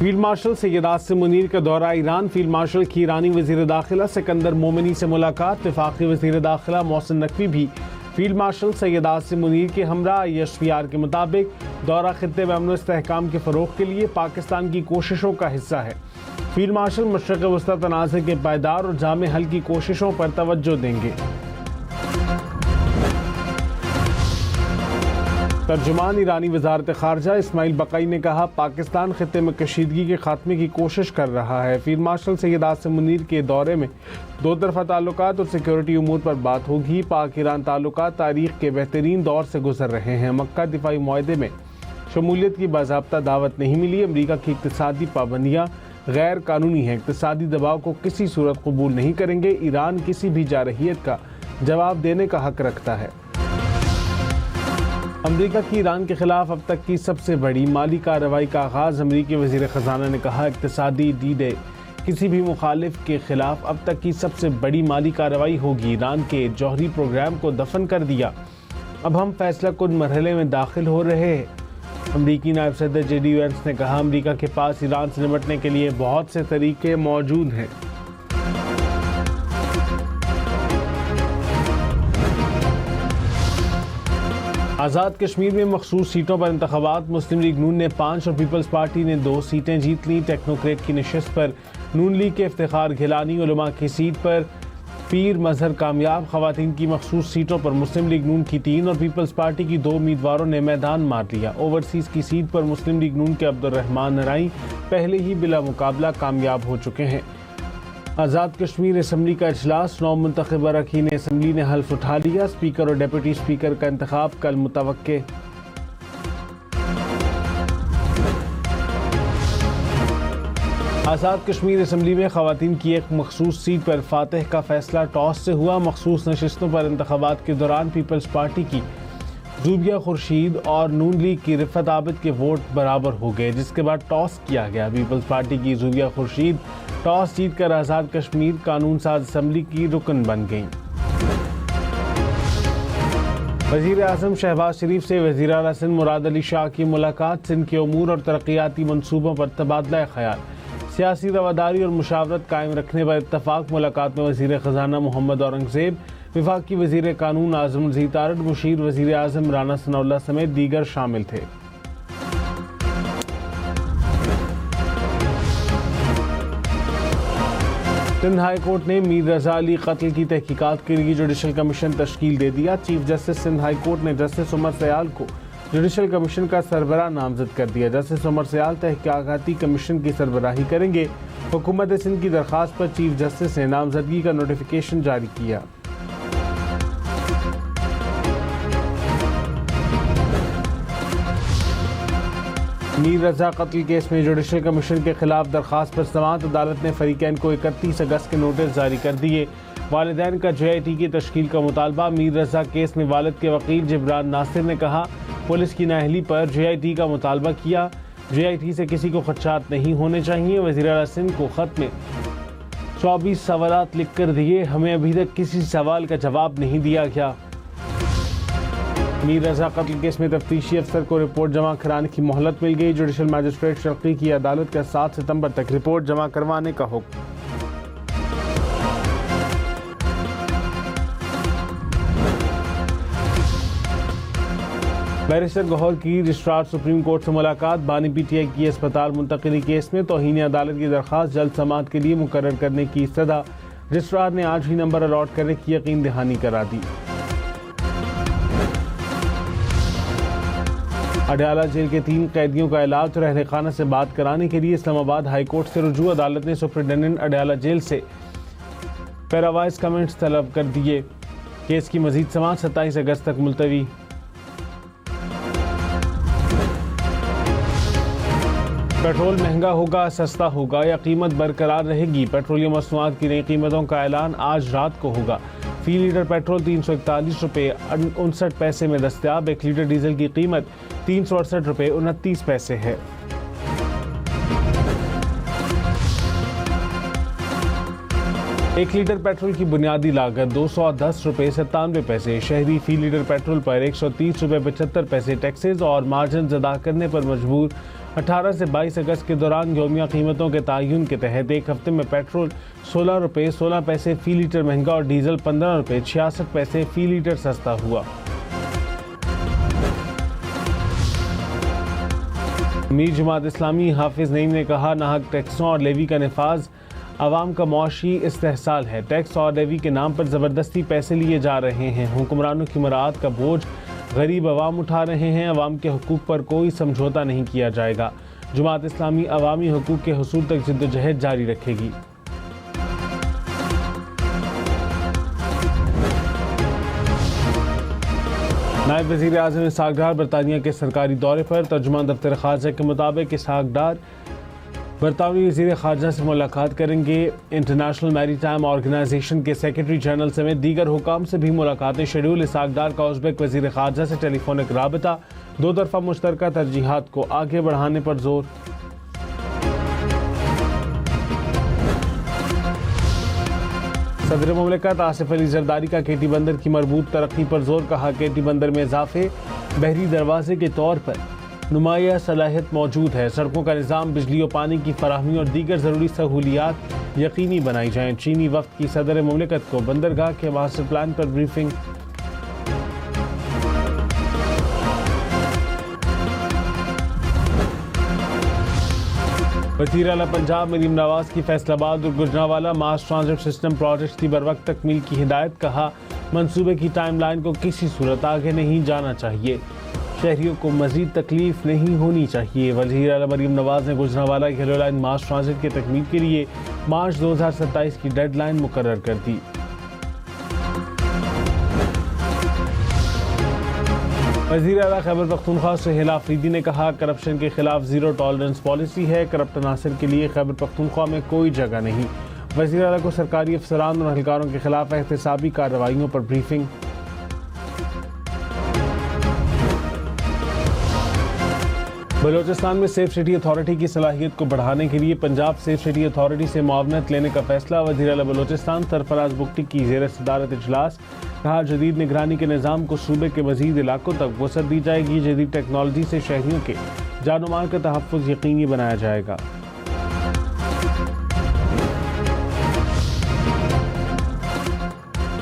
Field marshal Syed Asim Munir کا دورہ Iran, field marshal کی ایرانی وزیر داخلہ سکندر مومنی سے ملاقات، وفاقی وزیر داخلہ محسن نقوی بھی فیلڈ مارشل سید عاصم منیر کے ہمراہ۔ ISPR کے مطابق دورہ خطے میں امن و استحکام کے فروغ کے لیے پاکستان کی کوششوں کا حصہ ہے۔ فیلڈ مارشل مشرق وسطی تنازع کے پائیدار اور جامع حل کی کوششوں پر توجہ دیں گے۔ ترجمان ایرانی وزارت خارجہ اسماعیل بقائی نے کہا، پاکستان خطے میں کشیدگی کے خاتمے کی کوشش کر رہا ہے۔ فیلڈ مارشل سید عاصم منیر کے دورے میں دو طرفہ تعلقات اور سیکیورٹی امور پر بات ہوگی۔ پاک ایران تعلقات تاریخ کے بہترین دور سے گزر رہے ہیں۔ مکہ دفاعی معاہدے میں شمولیت کی باضابطہ دعوت نہیں ملی۔ امریکہ کی اقتصادی پابندیاں غیر قانونی ہیں، اقتصادی دباؤ کو کسی صورت قبول نہیں کریں گے۔ ایران کسی بھی جارحیت کا جواب دینے کا حق رکھتا ہے۔ امریکہ کی ایران کے خلاف اب تک کی سب سے بڑی مالی کارروائی کا آغاز، امریکی وزیر خزانہ نے کہا، اقتصادی ڈی ڈے کسی بھی مخالف کے خلاف اب تک کی سب سے بڑی مالی کارروائی ہوگی۔ ایران کے جوہری پروگرام کو دفن کر دیا، اب ہم فیصلہ کن مرحلے میں داخل ہو رہے ہیں۔ امریکی نائب صدر JD وینس نے کہا، امریکہ کے پاس ایران سے نمٹنے کے لیے بہت سے طریقے موجود ہیں۔ آزاد کشمیر میں مخصوص سیٹوں پر انتخابات، مسلم لیگ نون نے 5 اور پیپلز پارٹی نے 2 سیٹیں جیت لیں۔ ٹیکنوکریٹ کی نشست پر نون لیگ کے افتخار گیلانی، علماء کی سیٹ پر پیر مظہر کامیاب۔ خواتین کی مخصوص سیٹوں پر مسلم لیگ نون کی 3 اور پیپلز پارٹی کی 2 امیدواروں نے میدان مار لیا۔ اوورسیز کی سیٹ پر مسلم لیگ نون کے عبدالرحمان نرائی پہلے ہی بلا مقابلہ کامیاب ہو چکے ہیں۔ آزاد کشمیر اسمبلی کا اجلاس، 9 منتخب اراکین اسمبلی نے حلف اٹھا لیا۔ اسپیکر اور ڈپٹی اسپیکر کا انتخاب کل متوقع۔ آزاد کشمیر اسمبلی میں خواتین کی ایک مخصوص سیٹ پر فاتح کا فیصلہ ٹاس سے ہوا۔ مخصوص نشستوں پر انتخابات کے دوران پیپلز پارٹی کی زوبیہ خورشید اور نون لیگ کی رفت عابد کے ووٹ برابر ہو گئے، جس کے بعد ٹاس کیا گیا۔ پیپلز پارٹی کی زوبیہ خورشید ٹاس جیت کر آزاد کشمیر قانون ساز اسمبلی کی رکن بن گئیں۔ وزیر اعظم شہباز شریف سے وزیر اعلیٰ سندھ مراد علی شاہ کی ملاقات، سندھ کے امور اور ترقیاتی منصوبوں پر تبادلہ خیال، سیاسی رواداری اور مشاورت قائم رکھنے پر اتفاق۔ ملاقات میں وزیر خزانہ محمد اورنگزیب، وفاقی وزیر قانون اعظم الزی تارڑ، مشیر وزیر اعظم رانا ثناء اللہ سمیت دیگر شامل تھے۔ سندھ ہائی کورٹ نے میر رضا علی قتل کی تحقیقات کے لیے جوڈیشل کمیشن تشکیل دے دیا۔ Chief justice Sindh high court نے جسٹس عمر سیال کو جوڈیشل کمیشن کا سربراہ نامزد کر دیا۔ جسٹس عمر سیال تحقیقاتی کمیشن کی سربراہی کریں گے۔ حکومت سندھ کی درخواست پر چیف جسٹس نے نامزدگی کا نوٹیفیکیشن جاری کیا۔ میر رضا قتل کیس میں جوڈیشل کمیشن کے خلاف درخواست پر سماعت، عدالت نے فریقین کو 31 اگست کے نوٹس جاری کر دیے۔ والدین کا JIT کی تشکیل کا مطالبہ۔ میر رضا کیس میں والد کے وکیل جبران ناصر نے کہا، پولیس کی نااہلی پر JIT کا مطالبہ کیا۔ JIT سے کسی کو خدشات نہیں ہونے چاہیے۔ وزیر اعلیٰ سندھ کو خط میں 24 سوالات لکھ کر دیے، ہمیں ابھی تک کسی سوال کا جواب نہیں دیا گیا۔ میر رضا قتل کیس میں تفتیشی افسر کو رپورٹ جمع کرانے کی مہلت مل گئی۔ جوڈیشل مجسٹریٹ شرقی کی عدالت کا 7 ستمبر تک رپورٹ جمع کروانے کا حکم۔ بیرسٹر گوہر کی رجسٹرار سپریم کورٹ سے ملاقات، بانی PTI کی اسپتال منتقلی کیس میں توہین عدالت کی درخواست جلد سماعت کے لیے مقرر کرنے کی استدعا۔ رجسٹرار نے آج ہی نمبر الاٹ کرنے کی یقین دہانی کرا دی۔ اڈیالہ جیل کے 3 قیدیوں کا علاج اور اہل خانہ سے بات کرانے کے لیے اسلام آباد ہائی کورٹ سے رجوع، عدالت نے سپرنٹینڈنٹ اڈیالہ جیل سے پیراوائز کمنٹس طلب کر دیے۔ کیس کی مزید سماعت 27 اگست تک ملتوی۔ پیٹرول مہنگا ہوگا، سستا ہوگا یا قیمت برقرار رہے گی؟ پیٹرولیم مصنوعات کی نئی قیمتوں کا اعلان آج رات کو ہوگا۔ فی لیٹر پیٹرول 341 روپے 59 پیسے میں دستیاب، 1 لیٹر ڈیزل کی قیمت 368 روپے 29 پیسے ہے۔ 1 لیٹر پیٹرول کی بنیادی لاگت 210 روپے 97 پیسے، شہری فی لیٹر پیٹرول پر 130 روپے 75 پیسے ٹیکسز اور مارجنز ادا کرنے پر مجبور۔ 18 سے 22 اگست کے دوران یومیہ قیمتوں کے تعین کے تحت ایک ہفتے میں پیٹرول 16 روپے 16 پیسے فی لیٹر مہنگا اور ڈیزل 15 روپے 66 پیسے فی لیٹر سستا ہوا۔ امیر جماعت اسلامی حافظ نعیم نے کہا، ناحق ٹیکسوں اور لیوی کا نفاذ عوام کا معاشی استحصال ہے۔ ٹیکس اور لیوی کے نام پر زبردستی پیسے لیے جا رہے ہیں۔ حکمرانوں کی مراعات کا بوجھ غریب عوام اٹھا رہے ہیں۔ عوام کے حقوق پر کوئی سمجھوتا نہیں کیا جائے گا۔ جماعت اسلامی عوامی حقوق کے حصول تک جدوجہد جاری رکھے گی۔ نائب وزیر اعظم اسحاق ڈار برطانیہ کے سرکاری دورے پر۔ ترجمان دفتر خارجہ کے مطابق اسحاق ڈار برطانوی وزیر خارجہ سے ملاقات کریں گے۔ انٹرنیشنل میری ٹائم آرگنائزیشن کے سیکرٹری جنرل سمیت دیگر حکام سے بھی ملاقاتیں شیڈول۔ اسحاق ڈار کا ازبک وزیر خارجہ سے ٹیلی فونک رابطہ، دو طرفہ مشترکہ ترجیحات کو آگے بڑھانے پر زور۔ صدر مملکت آصف علی زرداری کا کے ٹی بندر کی مربوط ترقی پر زور، کہا کے ٹی بندر میں اضافے بحری دروازے کے طور پر نمایاں صلاحیت موجود ہے۔ سڑکوں کا نظام، بجلی و پانی کی فراہمی اور دیگر ضروری سہولیات یقینی بنائی جائیں۔ چینی وفد کی صدر مملکت کو بندرگاہ کے ماسٹر پلان پر بریفنگ۔ وزیر اعلیٰ پنجاب مریم نواز کی فیصل آباد اور گجرانوالہ ماس ٹرانزٹ سسٹم پروجیکٹس کی بروقت تکمیل کی ہدایت، کہا منصوبے کی ٹائم لائن کو کسی صورت آگے نہیں جانا چاہیے، شہریوں کو مزید تکلیف نہیں ہونی چاہیے۔ وزیر اعلیٰ مریم نواز نے گجرانوالہ یلو لائن ماس ٹرانزٹ کی تکمیل کے لیے مارچ 2027 کی ڈیڈ لائن مقرر کر دی۔ وزیر اعلیٰ خیبر پختونخوا سہیل آفریدی نے کہا، کرپشن کے خلاف زیرو ٹالرنس پالیسی ہے، کرپٹ عناصر کے لیے خیبر پختونخوا میں کوئی جگہ نہیں۔ وزیر اعلیٰ کو سرکاری افسران اور اہلکاروں کے خلاف احتسابی کارروائیوں پر بریفنگ۔ بلوچستان میں سیف سٹی اتھارٹی کی صلاحیت کو بڑھانے کے لیے پنجاب سیف سٹی اتھارٹی سے معاونت لینے کا فیصلہ۔ وزیر اعلیٰ بلوچستان سرفراز بگٹی کی زیر صدارت اجلاس، کہا جدید نگرانی کے نظام کو صوبے کے مزید علاقوں تک وسعت دی جائے گی، جدید ٹیکنالوجی سے شہریوں کے جان و مال کا تحفظ یقینی بنایا جائے گا۔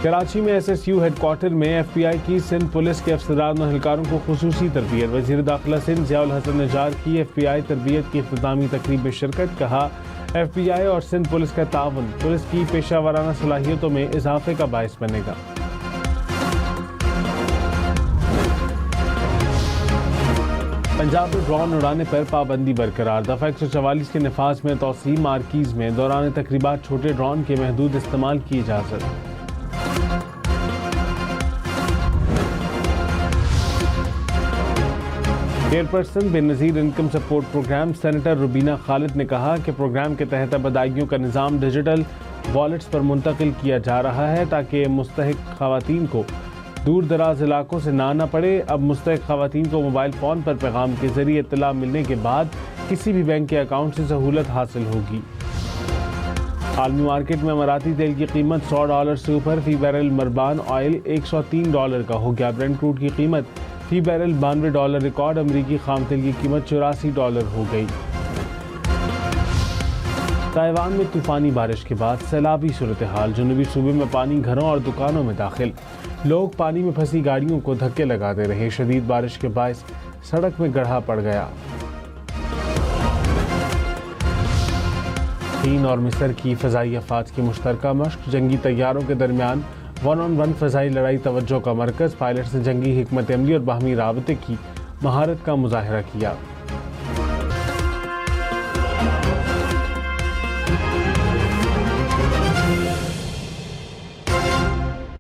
کراچی میں S S you had quarter میں ایف پی آئی کی سندھ پولیس کے افسران اور اہلکاروں کو خصوصی تربیت۔ وزیر داخلہ سندھ ضیاء الحسن نجار کی ایف پی آئی تربیت کی اختتامی تقریب میں شرکت، کہا ایف پی آئی اور سندھ پولیس کا تعاون پولیس کی پیشہ ورانہ صلاحیتوں میں اضافے کا باعث بنے گا۔ پنجاب میں ڈرون اڑانے پر پابندی برقرار، دفعہ 144 کے نفاذ میں توسیع۔ مارکیز میں دوران تقریبات چھوٹے ڈرون کے محدود استعمال کی اجازت۔ Chairperson Benazir income support programme senator Rubina Khalid نے کہا کہ پروگرام کے تحت اب ادائیگیوں کا نظام ڈیجیٹل والیٹس پر منتقل کیا جا رہا ہے تاکہ مستحق خواتین کو دور دراز علاقوں سے نہ آنا پڑے۔ اب مستحق خواتین کو موبائل فون پر پیغام کے ذریعے اطلاع ملنے کے بعد کسی بھی بینک کے اکاؤنٹ سے سہولت حاصل ہوگی۔ عالمی مارکیٹ میں اماراتی تیل کی قیمت $100 سے اوپر، فی بیرل مربان آئل $103 کا ہو گیا۔ برنٹ کروڈ کی قیمت فی بیرل $92 ریکارڈ، امریکی خام تیل کی قیمت $84 ہو گئی۔ تائیوان میں طوفانی بارش کے بعد سیلابی صورتحال، جنوبی صوبے میں پانی گھروں اور دکانوں میں داخل، لوگ پانی میں پھنسی گاڑیوں کو دھکے لگاتے رہے، شدید بارش کے باعث سڑک میں گڑھا پڑ گیا۔ چین اور مصر کی فضائی افواج کی مشترکہ مشق، جنگی طیاروں کے درمیان 1-on-1 فضائی لڑائی توجہ کا مرکز، پائلٹس نے جنگی حکمت عملی اور باہمی رابطے کی مہارت کا مظاہرہ کیا۔